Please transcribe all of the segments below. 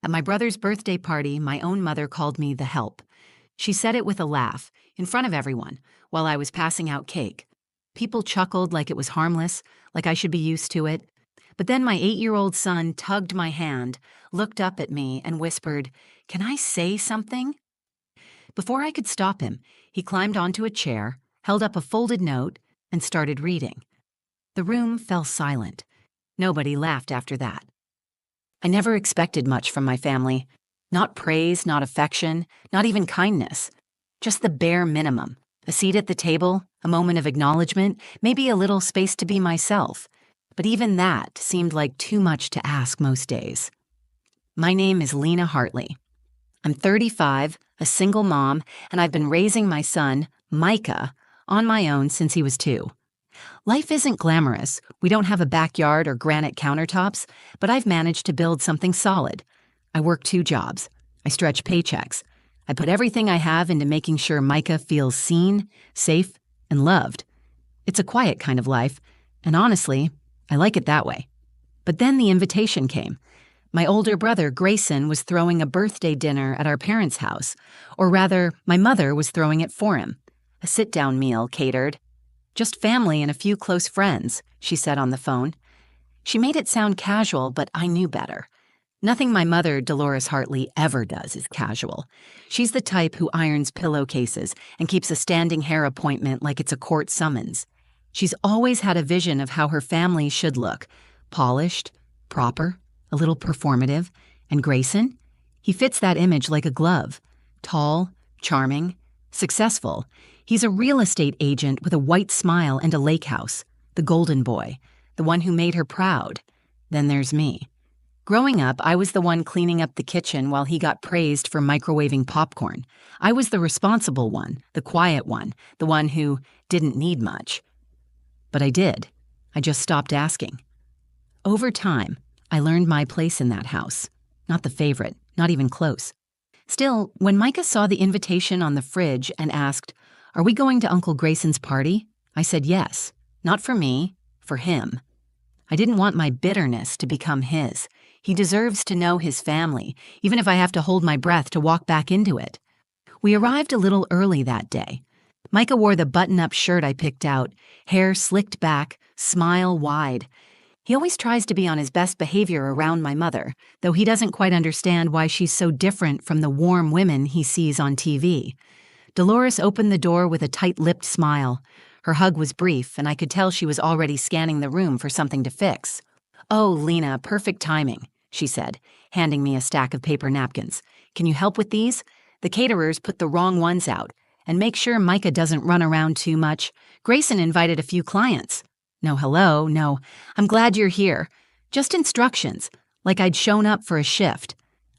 At my brother's birthday party, my own mother called me the help. She said it with a laugh, in front of everyone, while I was passing out cake. People chuckled like it was harmless, like I should be used to it. But then my 8-year-old son tugged my hand, looked up at me, and whispered, "Can I say something?" Before I could stop him, he climbed onto a chair, held up a folded note, and started reading. The room fell silent. Nobody laughed after that. I never expected much from my family. Not praise, not affection, not even kindness. Just the bare minimum. A seat at the table, a moment of acknowledgement, maybe a little space to be myself. But even that seemed like too much to ask most days. My name is Lena Hartley. I'm 35, a single mom, and I've been raising my son, Micah, on my own since he was 2. Life isn't glamorous. We don't have a backyard or granite countertops, but I've managed to build something solid. I work 2 jobs. I stretch paychecks. I put everything I have into making sure Micah feels seen, safe, and loved. It's a quiet kind of life, and honestly, I like it that way. But then the invitation came. My older brother, Grayson, was throwing a birthday dinner at our parents' house, or rather, my mother was throwing it for him. A sit-down meal catered. "Just family and a few close friends," she said on the phone. She made it sound casual, but I knew better. Nothing my mother, Dolores Hartley, ever does is casual. She's the type who irons pillowcases and keeps a standing hair appointment like it's a court summons. She's always had a vision of how her family should look. Polished, proper, a little performative. And Grayson? He fits that image like a glove. Tall, charming, successful. He's a real estate agent with a white smile and a lake house. The golden boy. The one who made her proud. Then there's me. Growing up, I was the one cleaning up the kitchen while he got praised for microwaving popcorn. I was the responsible one, the quiet one, the one who didn't need much. But I did. I just stopped asking. Over time, I learned my place in that house. Not the favorite, not even close. Still, when Micah saw the invitation on the fridge and asked, "Are we going to Uncle Grayson's party?" I said yes. Not for me, for him. I didn't want my bitterness to become his. He deserves to know his family, even if I have to hold my breath to walk back into it. We arrived a little early that day. Micah wore the button-up shirt I picked out, hair slicked back, smile wide. He always tries to be on his best behavior around my mother, though he doesn't quite understand why she's so different from the warm women he sees on TV. Dolores opened the door with a tight-lipped smile. Her hug was brief, and I could tell she was already scanning the room for something to fix. "Oh, Lena, perfect timing," she said, handing me a stack of paper napkins. "Can you help with these? The caterers put the wrong ones out. And make sure Micah doesn't run around too much. Grayson invited a few clients." "No hello, no. I'm glad you're here. Just instructions, like I'd shown up for a shift."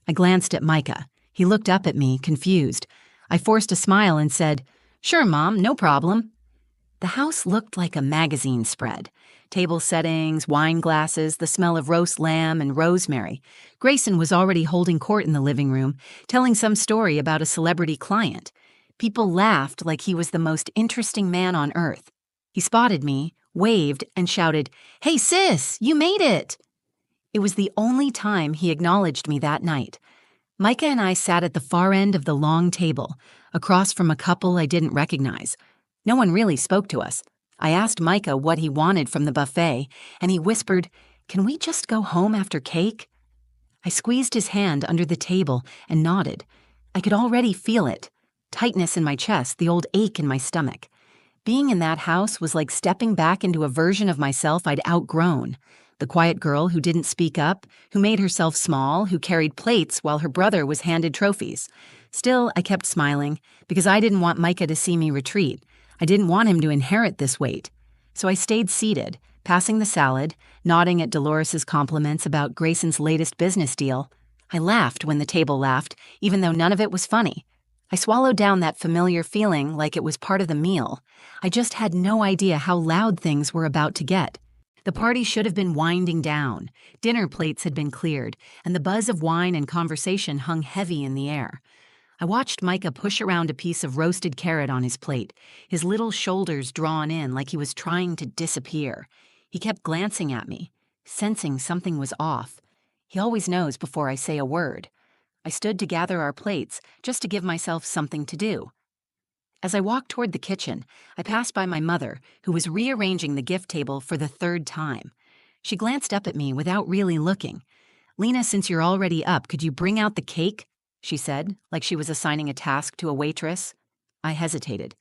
I glanced at Micah. He looked up at me, confused. I forced a smile and said, "Sure, Mom, no problem." The house looked like a magazine spread. Table settings, wine glasses, the smell of roast lamb and rosemary. Grayson was already holding court in the living room, telling some story about a celebrity client. People laughed like he was the most interesting man on earth. He spotted me, waved, and shouted, "Hey sis, you made it!" It was the only time he acknowledged me that night. Micah and I sat at the far end of the long table, across from a couple I didn't recognize. No one really spoke to us. I asked Micah what he wanted from the buffet, and he whispered, "Can we just go home after cake?" I squeezed his hand under the table and nodded. I could already feel it. Tightness in my chest, the old ache in my stomach. Being in that house was like stepping back into a version of myself I'd outgrown. The quiet girl who didn't speak up, who made herself small, who carried plates while her brother was handed trophies. Still, I kept smiling, because I didn't want Micah to see me retreat. I didn't want him to inherit this weight. So I stayed seated, passing the salad, nodding at Dolores's compliments about Grayson's latest business deal. I laughed when the table laughed, even though none of it was funny. I swallowed down that familiar feeling like it was part of the meal. I just had no idea how loud things were about to get. The party should have been winding down. Dinner plates had been cleared, and the buzz of wine and conversation hung heavy in the air. I watched Micah push around a piece of roasted carrot on his plate, his little shoulders drawn in like he was trying to disappear. He kept glancing at me, sensing something was off. He always knows before I say a word. I stood to gather our plates just to give myself something to do. As I walked toward the kitchen, I passed by my mother, who was rearranging the gift table for the third time. She glanced up at me without really looking. "Lena, since you're already up, could you bring out the cake?" she said, like she was assigning a task to a waitress. I hesitated.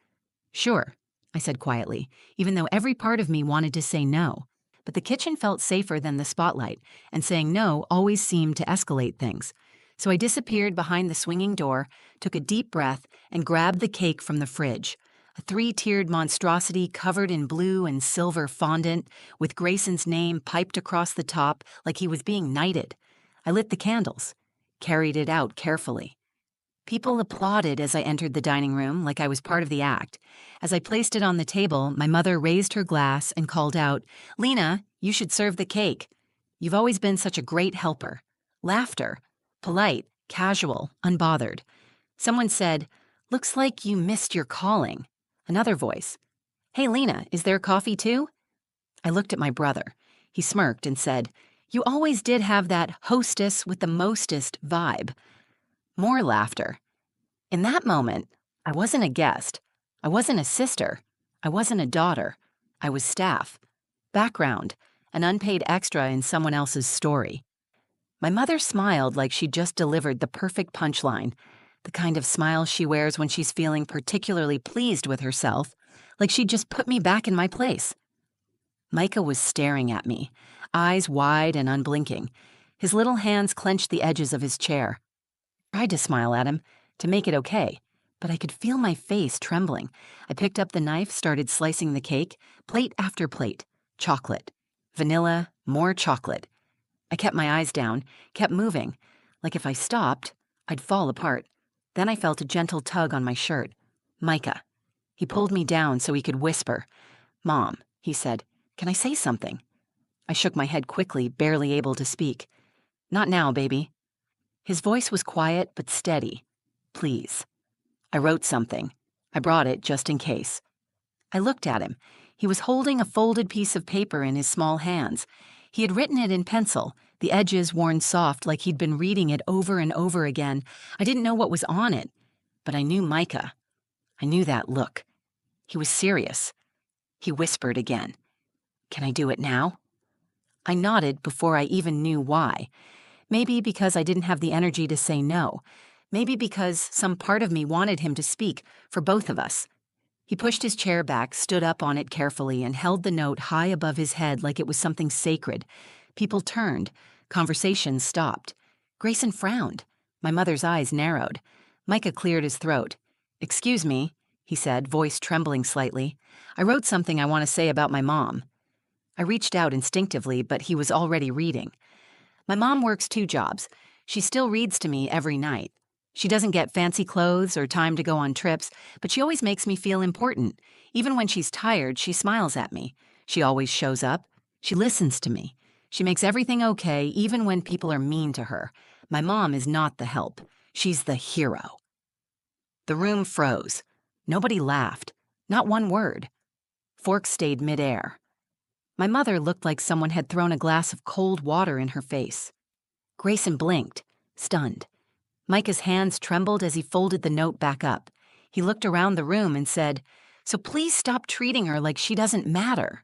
"Sure," I said quietly, even though every part of me wanted to say no. But the kitchen felt safer than the spotlight, and saying no always seemed to escalate things. So I disappeared behind the swinging door, took a deep breath, and grabbed the cake from the fridge. A three-tiered monstrosity covered in blue and silver fondant, with Grayson's name piped across the top like he was being knighted. I lit the candles, carried it out carefully. People applauded as I entered the dining room like I was part of the act. As I placed it on the table, my mother raised her glass and called out, "Lena, you should serve the cake. You've always been such a great helper." Laughter. Polite, casual, unbothered. Someone said, "Looks like you missed your calling." Another voice, "Hey Lena, is there coffee too?" I looked at my brother. He smirked and said, "You always did have that hostess with the mostest vibe." More laughter. In that moment, I wasn't a guest. I wasn't a sister. I wasn't a daughter. I was staff. Background. An unpaid extra in someone else's story. My mother smiled like she'd just delivered the perfect punchline, the kind of smile she wears when she's feeling particularly pleased with herself, like she'd just put me back in my place. Micah was staring at me, eyes wide and unblinking. His little hands clenched the edges of his chair. I tried to smile at him, to make it okay, but I could feel my face trembling. I picked up the knife, started slicing the cake, plate after plate. Chocolate. Vanilla, more chocolate. I kept my eyes down, kept moving, like if I stopped, I'd fall apart. Then I felt a gentle tug on my shirt. Micah. He pulled me down so he could whisper. "Mom," he said, "can I say something?" I shook my head quickly, barely able to speak. "Not now, baby." His voice was quiet but steady. "Please." I wrote something. I brought it just in case. I looked at him. He was holding a folded piece of paper in his small hands. He had written it in pencil, the edges worn soft like he'd been reading it over and over again. I didn't know what was on it, but I knew Micah. I knew that look. He was serious. He whispered again, "Can I do it now?" I nodded before I even knew why. Maybe because I didn't have the energy to say no. Maybe because some part of me wanted him to speak for both of us. He pushed his chair back, stood up on it carefully, and held the note high above his head like it was something sacred. People turned. Conversations stopped. Grayson frowned. My mother's eyes narrowed. Micah cleared his throat. "Excuse me," he said, voice trembling slightly. "I wrote something I want to say about my mom." I reached out instinctively, but he was already reading. "My mom works 2 jobs. She still reads to me every night. She doesn't get fancy clothes or time to go on trips, but she always makes me feel important. Even when she's tired, she smiles at me. She always shows up. She listens to me. She makes everything okay, even when people are mean to her. My mom is not the help. She's the hero." The room froze. Nobody laughed. Not one word. Forks stayed midair. My mother looked like someone had thrown a glass of cold water in her face. Grayson blinked, stunned. Micah's hands trembled as he folded the note back up. He looked around the room and said, "So please stop treating her like she doesn't matter."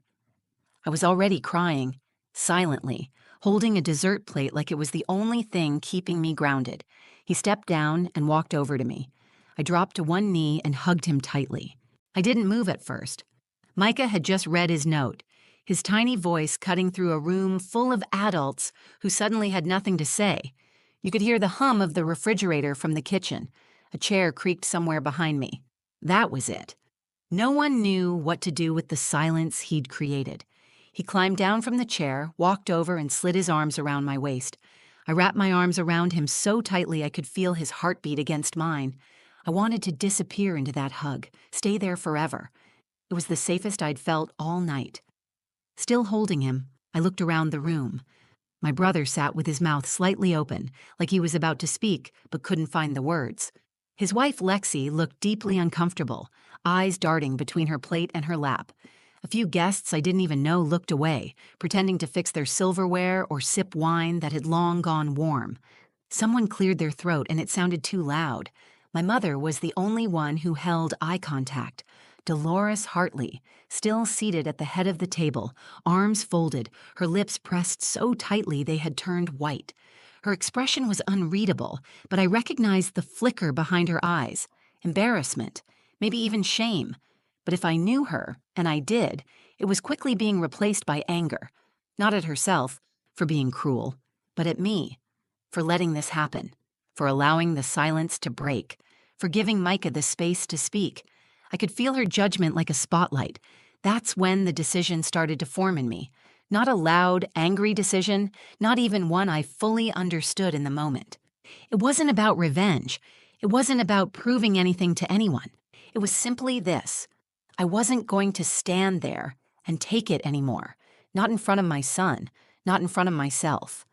I was already crying, silently, holding a dessert plate like it was the only thing keeping me grounded. He stepped down and walked over to me. I dropped to one knee and hugged him tightly. I didn't move at first. Micah had just read his note, his tiny voice cutting through a room full of adults who suddenly had nothing to say. You could hear the hum of the refrigerator from the kitchen. A chair creaked somewhere behind me. That was it. No one knew what to do with the silence he'd created. He climbed down from the chair, walked over, and slid his arms around my waist. I wrapped my arms around him so tightly I could feel his heartbeat against mine. I wanted to disappear into that hug, stay there forever. It was the safest I'd felt all night. Still holding him, I looked around the room. My brother sat with his mouth slightly open, like he was about to speak but couldn't find the words. His wife, Lexi, looked deeply uncomfortable, eyes darting between her plate and her lap. A A few guests I didn't even know looked away, pretending to fix their silverware or sip wine that had long gone warm. Someone cleared their throat and it sounded too loud. My mother was the only one who held eye contact. Dolores Hartley, still seated at the head of the table, arms folded, her lips pressed so tightly they had turned white. Her expression was unreadable, but I recognized the flicker behind her eyes. Embarrassment, maybe even shame. But if I knew her, and I did, it was quickly being replaced by anger. Not at herself, for being cruel, but at me, for letting this happen, for allowing the silence to break, for giving Micah the space to speak. I could feel her judgment like a spotlight. That's when the decision started to form in me. Not a loud, angry decision, not even one I fully understood in the moment. It wasn't about revenge. It wasn't about proving anything to anyone. It was simply this. I wasn't going to stand there and take it anymore. Not in front of my son, not in front of myself.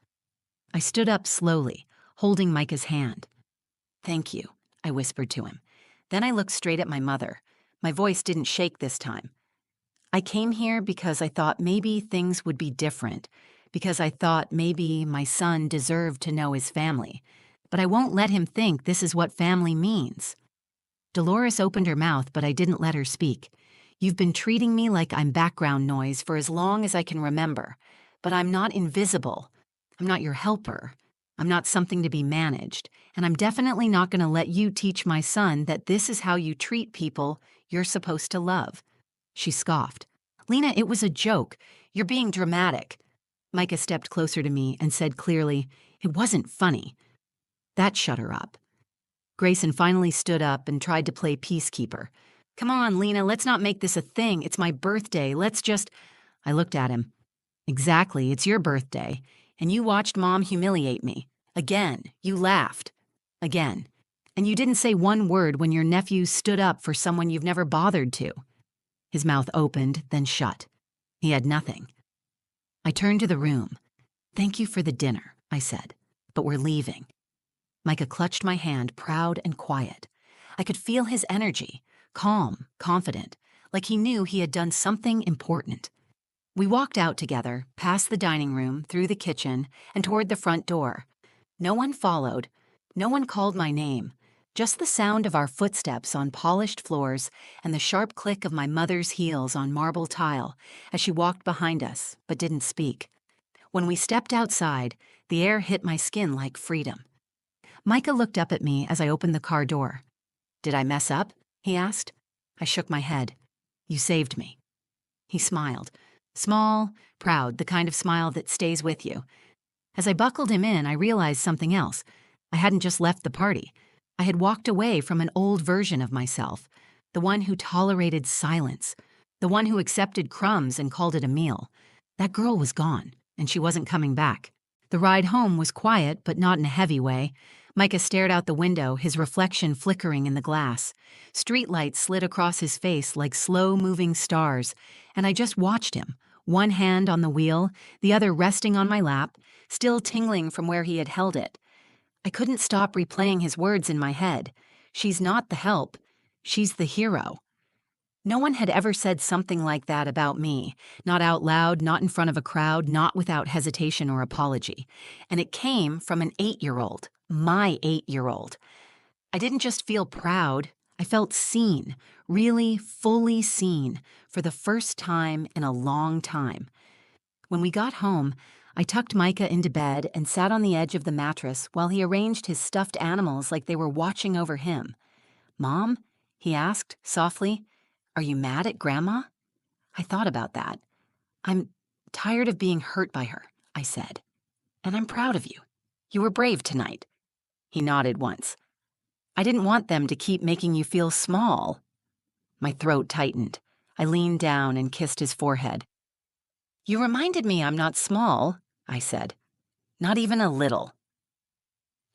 I stood up slowly, holding Micah's hand. "Thank you," I whispered to him. Then I looked straight at my mother. My voice didn't shake this time. "I came here because I thought maybe things would be different, because I thought maybe my son deserved to know his family. But I won't let him think this is what family means." Dolores opened her mouth, but I didn't let her speak. "You've been treating me like I'm background noise for as long as I can remember, but I'm not invisible. I'm not your helper. I'm not something to be managed, and I'm definitely not going to let you teach my son that this is how you treat people you're supposed to love." She scoffed. "Lena, it was a joke. You're being dramatic." Micah stepped closer to me and said clearly, "It wasn't funny." That shut her up. Grayson finally stood up and tried to play peacekeeper. "Come on, Lena, let's not make this a thing. It's my birthday. Let's just—" I looked at him. "Exactly, it's your birthday. And you watched Mom humiliate me. Again, you laughed. Again. And you didn't say one word when your nephew stood up for someone you've never bothered to." His mouth opened, then shut. He had nothing. I turned to the room. "Thank you for the dinner," I said, "but we're leaving." Micah clutched my hand, proud and quiet. I could feel his energy, calm, confident, like he knew he had done something important. We walked out together, past the dining room, through the kitchen, and toward the front door. No one followed. No one called my name. Just the sound of our footsteps on polished floors and the sharp click of my mother's heels on marble tile as she walked behind us, but didn't speak. When we stepped outside, the air hit my skin like freedom. Micah looked up at me as I opened the car door. "Did I mess up?" he asked. I shook my head. "You saved me." He smiled. Small, proud, the kind of smile that stays with you. As I buckled him in, I realized something else. I hadn't just left the party. I had walked away from an old version of myself, the one who tolerated silence, the one who accepted crumbs and called it a meal. That girl was gone, and she wasn't coming back. The ride home was quiet, but not in a heavy way. Micah stared out the window, his reflection flickering in the glass. Streetlights slid across his face like slow-moving stars, and I just watched him, one hand on the wheel, the other resting on my lap, still tingling from where he had held it. I couldn't stop replaying his words in my head. She's not the help. She's the hero. No one had ever said something like that about me, not out loud, not in front of a crowd, not without hesitation or apology. And it came from an 8-year-old, my 8-year-old. I didn't just feel proud, I felt seen, really fully seen, for the first time in a long time. When we got home, I tucked Micah into bed and sat on the edge of the mattress while he arranged his stuffed animals like they were watching over him. "Mom?" he asked, softly. "Are you mad at Grandma?" I thought about that. "I'm tired of being hurt by her," I said. "And I'm proud of you. You were brave tonight." He nodded once. "I didn't want them to keep making you feel small." My throat tightened. I leaned down and kissed his forehead. "You reminded me I'm not small," I said. "Not even a little."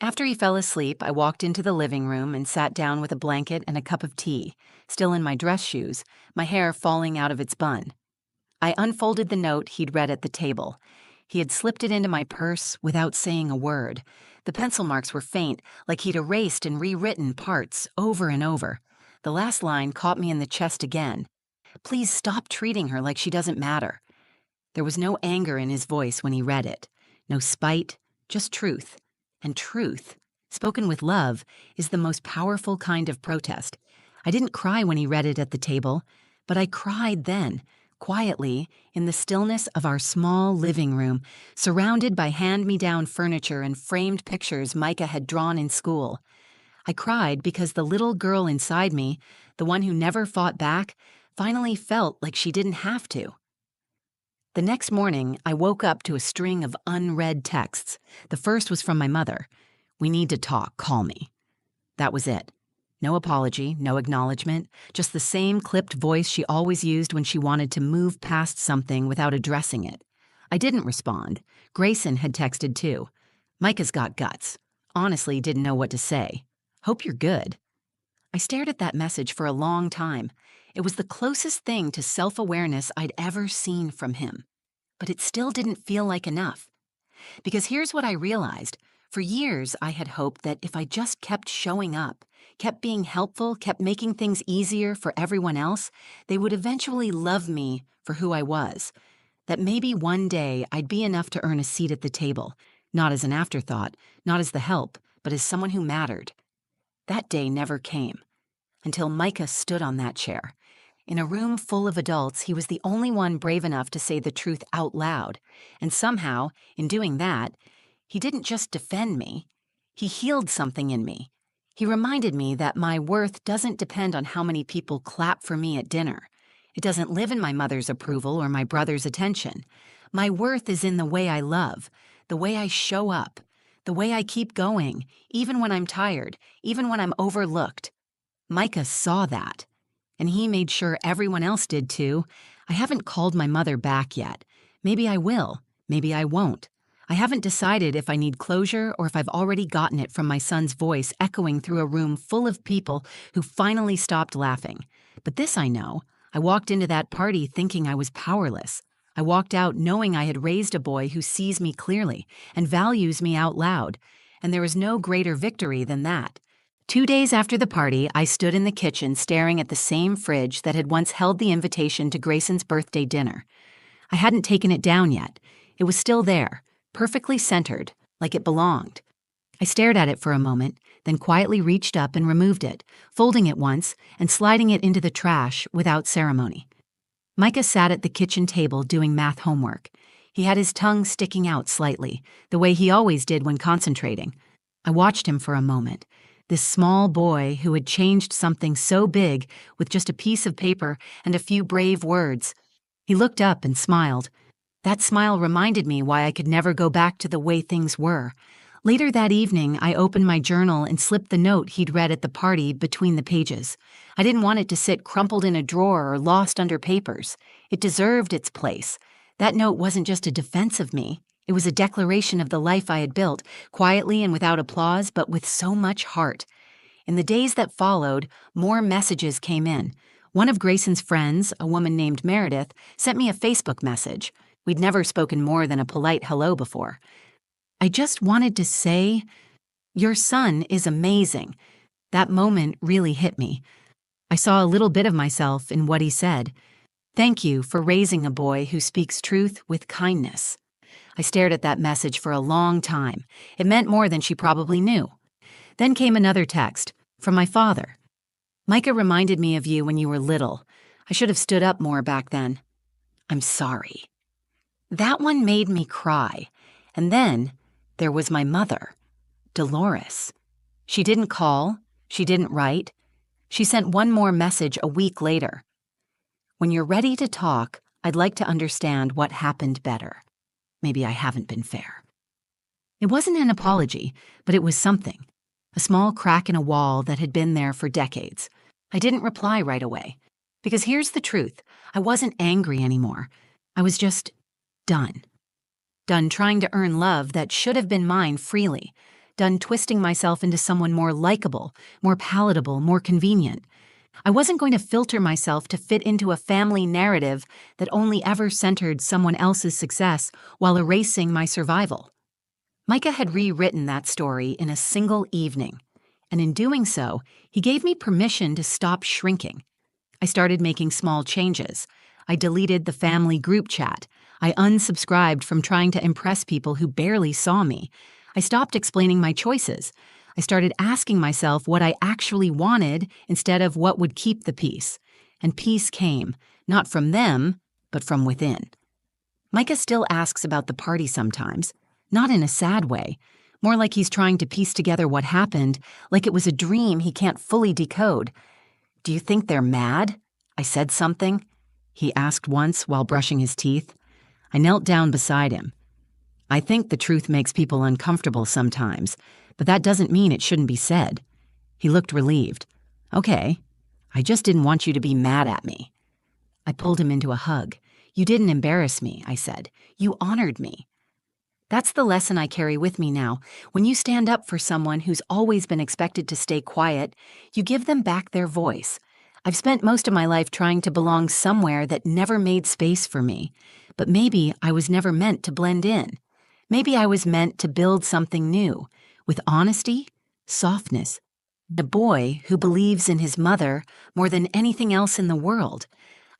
After he fell asleep, I walked into the living room and sat down with a blanket and a cup of tea, still in my dress shoes, my hair falling out of its bun. I unfolded the note he'd read at the table. He had slipped it into my purse without saying a word. The pencil marks were faint, like he'd erased and rewritten parts over and over. The last line caught me in the chest again. Please stop treating her like she doesn't matter. There was no anger in his voice when he read it. No spite, just truth. And truth, spoken with love, is the most powerful kind of protest. I didn't cry when he read it at the table, but I cried then, quietly, in the stillness of our small living room, surrounded by hand-me-down furniture and framed pictures Micah had drawn in school. I cried because the little girl inside me, the one who never fought back, finally felt like she didn't have to. The next morning, I woke up to a string of unread texts. The first was from my mother. "We need to talk, call me." That was it. No apology, no acknowledgement, just the same clipped voice she always used when she wanted to move past something without addressing it. I didn't respond. Grayson had texted too. "Micah's got guts. Honestly, didn't know what to say. Hope you're good." I stared at that message for a long time. It was the closest thing to self-awareness I'd ever seen from him. But it still didn't feel like enough. Because here's what I realized. For years, I had hoped that if I just kept showing up, kept being helpful, kept making things easier for everyone else, they would eventually love me for who I was. That maybe one day I'd be enough to earn a seat at the table, not as an afterthought, not as the help, but as someone who mattered. That day never came, until Micah stood on that chair. In a room full of adults, he was the only one brave enough to say the truth out loud, and somehow, in doing that, he didn't just defend me, he healed something in me. He reminded me that my worth doesn't depend on how many people clap for me at dinner. It doesn't live in my mother's approval or my brother's attention. My worth is in the way I love, the way I show up, the way I keep going, even when I'm tired, even when I'm overlooked. Micah saw that, and he made sure everyone else did too. I haven't called my mother back yet. Maybe I will, maybe I won't. I haven't decided if I need closure or if I've already gotten it from my son's voice echoing through a room full of people who finally stopped laughing. But this I know. I walked into that party thinking I was powerless. I walked out knowing I had raised a boy who sees me clearly and values me out loud, and there is no greater victory than that. 2 days after the party, I stood in the kitchen staring at the same fridge that had once held the invitation to Grayson's birthday dinner. I hadn't taken it down yet. It was still there, perfectly centered, like it belonged. I stared at it for a moment, then quietly reached up and removed it, folding it once and sliding it into the trash without ceremony. Micah sat at the kitchen table doing math homework. He had his tongue sticking out slightly, the way he always did when concentrating. I watched him for a moment. This small boy who had changed something so big with just a piece of paper and a few brave words. He looked up and smiled. That smile reminded me why I could never go back to the way things were. Later that evening, I opened my journal and slipped the note he'd read at the party between the pages. I didn't want it to sit crumpled in a drawer or lost under papers. It deserved its place. That note wasn't just a defense of me. It was a declaration of the life I had built, quietly and without applause, but with so much heart. In the days that followed, more messages came in. One of Grayson's friends, a woman named Meredith, sent me a Facebook message. We'd never spoken more than a polite hello before. I just wanted to say, "Your son is amazing." That moment really hit me. I saw a little bit of myself in what he said. "Thank you for raising a boy who speaks truth with kindness." I stared at that message for a long time. It meant more than she probably knew. Then came another text, from my father. "Micah reminded me of you when you were little. I should have stood up more back then. I'm sorry." That one made me cry. And then there was my mother, Dolores. She didn't call. She didn't write. She sent one more message a week later. "When you're ready to talk, I'd like to understand what happened better. Maybe I haven't been fair." It wasn't an apology, but it was something. A small crack in a wall that had been there for decades. I didn't reply right away. Because here's the truth. I wasn't angry anymore. I was just done. Done trying to earn love that should have been mine freely. Done twisting myself into someone more likable, more palatable, more convenient. I wasn't going to filter myself to fit into a family narrative that only ever centered someone else's success while erasing my survival. Micah had rewritten that story in a single evening, and in doing so, he gave me permission to stop shrinking. I started making small changes. I deleted the family group chat. I unsubscribed from trying to impress people who barely saw me. I stopped explaining my choices. I started asking myself what I actually wanted instead of what would keep the peace. And peace came, not from them, but from within. Micah still asks about the party sometimes, not in a sad way, more like he's trying to piece together what happened, like it was a dream he can't fully decode. "Do you think they're mad? I said something?" he asked once while brushing his teeth. I knelt down beside him. "I think the truth makes people uncomfortable sometimes, but that doesn't mean it shouldn't be said." He looked relieved. "Okay, I just didn't want you to be mad at me." I pulled him into a hug. "You didn't embarrass me," I said. "You honored me." That's the lesson I carry with me now. When you stand up for someone who's always been expected to stay quiet, you give them back their voice. I've spent most of my life trying to belong somewhere that never made space for me. But maybe I was never meant to blend in. Maybe I was meant to build something new, with honesty, softness. A boy who believes in his mother more than anything else in the world.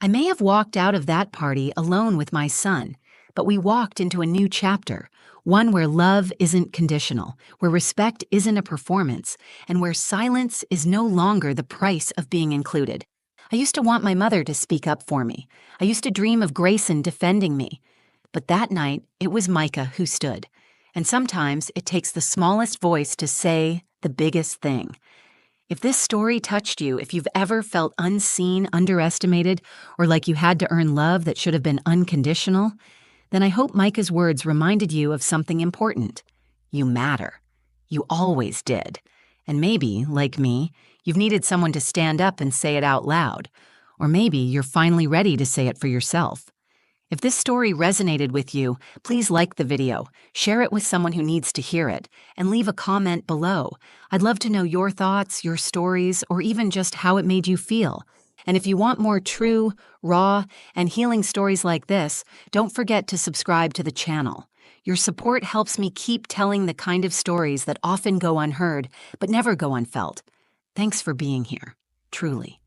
I may have walked out of that party alone with my son, but we walked into a new chapter, one where love isn't conditional, where respect isn't a performance, and where silence is no longer the price of being included. I used to want my mother to speak up for me. I used to dream of Grayson defending me. But that night, it was Micah who stood. And sometimes it takes the smallest voice to say the biggest thing. If this story touched you, if you've ever felt unseen, underestimated, or like you had to earn love that should have been unconditional, then I hope Micah's words reminded you of something important. You matter. You always did. And maybe, like me, you've needed someone to stand up and say it out loud. Or maybe you're finally ready to say it for yourself. If this story resonated with you, please like the video, share it with someone who needs to hear it, and leave a comment below. I'd love to know your thoughts, your stories, or even just how it made you feel. And if you want more true, raw, and healing stories like this, don't forget to subscribe to the channel. Your support helps me keep telling the kind of stories that often go unheard, but never go unfelt. Thanks for being here, truly.